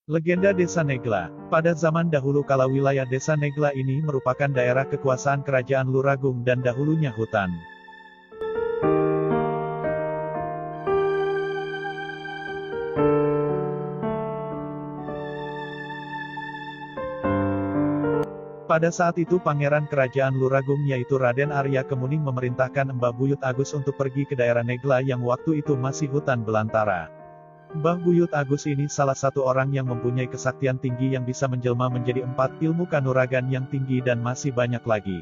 Legenda Desa Negla. Pada zaman dahulu kala wilayah Desa Negla ini merupakan daerah kekuasaan Kerajaan Luragung dan dahulunya hutan. Pada saat itu Pangeran Kerajaan Luragung yaitu Raden Arya Kemuning memerintahkan Mbah Buyut Agus untuk pergi ke daerah Negla yang waktu itu masih hutan belantara. Mbah Buyut Agus ini salah satu orang yang mempunyai kesaktian tinggi yang bisa menjelma menjadi 4 ilmu kanuragan yang tinggi dan masih banyak lagi.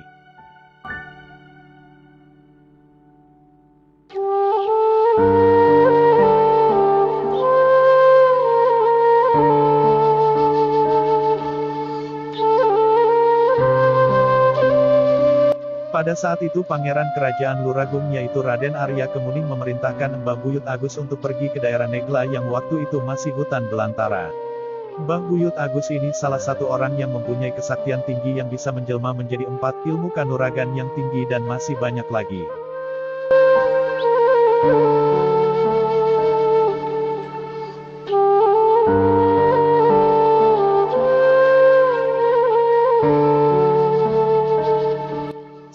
Pada saat itu Pangeran Kerajaan Luragung yaitu Raden Arya Kemuning memerintahkan Mbah Buyut Agus untuk pergi ke daerah Negla yang waktu itu masih hutan belantara. Mbah Buyut Agus ini salah satu orang yang mempunyai kesaktian tinggi yang bisa menjelma menjadi 4 ilmu kanuragan yang tinggi dan masih banyak lagi.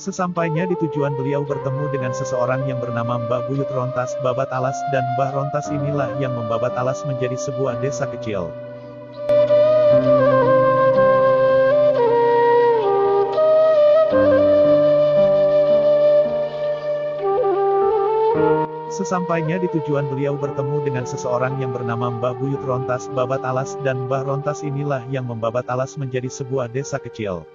Sesampainya di tujuan beliau bertemu dengan seseorang yang bernama Mbah Buyut Rontas Babat Alas dan Mbah Rontas inilah yang membabat Alas menjadi sebuah desa kecil. Sesampainya di tujuan beliau bertemu dengan seseorang yang bernama Mbah Buyut Rontas Babat Alas dan Mbah Rontas inilah yang membabat Alas menjadi sebuah desa kecil.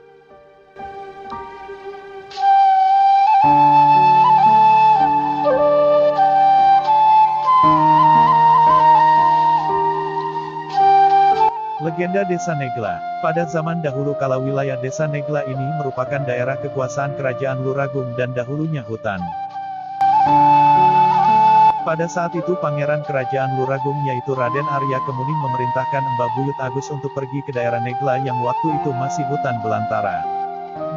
Legenda Desa Negla. Pada zaman dahulu kala wilayah Desa Negla ini merupakan daerah kekuasaan Kerajaan Luragung dan dahulunya hutan. Pada saat itu Pangeran Kerajaan Luragung yaitu Raden Arya Kemuning memerintahkan Mbah Buyut Agus untuk pergi ke daerah Negla yang waktu itu masih hutan belantara.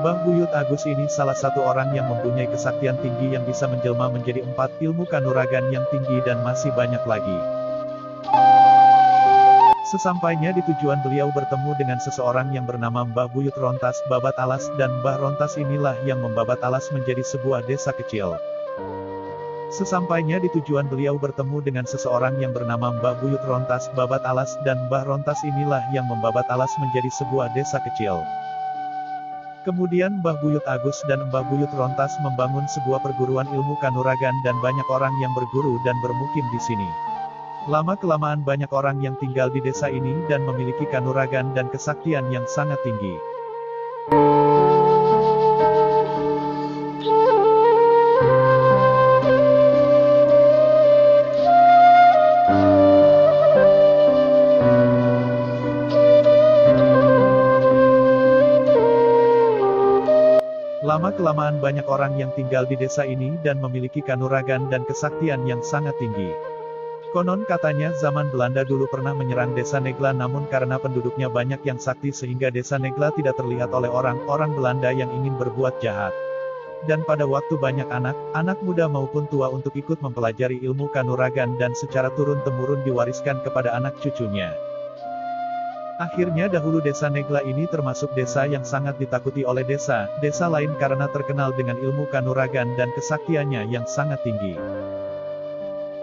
Mbah Buyut Agus ini salah satu orang yang mempunyai kesaktian tinggi yang bisa menjelma menjadi 4 ilmu kanuragan yang tinggi dan masih banyak lagi. Sesampainya di tujuan beliau bertemu dengan seseorang yang bernama Mbah Buyut Rontas Babat Alas dan Mbah Rontas inilah yang membabat Alas menjadi sebuah desa kecil. Sesampainya di tujuan beliau bertemu dengan seseorang yang bernama Mbah Buyut Rontas Babat Alas dan Mbah Rontas inilah yang membabat Alas menjadi sebuah desa kecil. Kemudian Mbah Buyut Agus dan Mbah Buyut Rontas membangun sebuah perguruan ilmu kanuragan dan banyak orang yang berguru dan bermukim di sini. Lama-kelamaan banyak orang yang tinggal di desa ini dan memiliki kanuragan dan kesaktian yang sangat tinggi. Lama-kelamaan banyak orang yang tinggal di desa ini dan memiliki kanuragan dan kesaktian yang sangat tinggi. Konon katanya zaman Belanda dulu pernah menyerang Desa Negla namun karena penduduknya banyak yang sakti sehingga Desa Negla tidak terlihat oleh orang-orang Belanda yang ingin berbuat jahat. Dan pada waktu banyak anak muda maupun tua untuk ikut mempelajari ilmu kanuragan dan secara turun-temurun diwariskan kepada anak cucunya. Akhirnya dahulu Desa Negla ini termasuk desa yang sangat ditakuti oleh desa lain karena terkenal dengan ilmu kanuragan dan kesaktiannya yang sangat tinggi.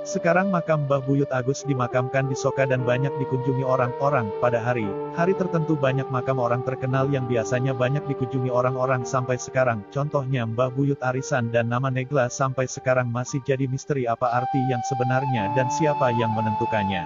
Sekarang makam Mbah Buyut Agus dimakamkan di Soka dan banyak dikunjungi orang-orang. Pada hari tertentu banyak makam orang terkenal yang biasanya banyak dikunjungi orang-orang sampai sekarang. Contohnya Mbah Buyut Arisan dan nama Negla sampai sekarang masih jadi misteri apa arti yang sebenarnya dan siapa yang menentukannya.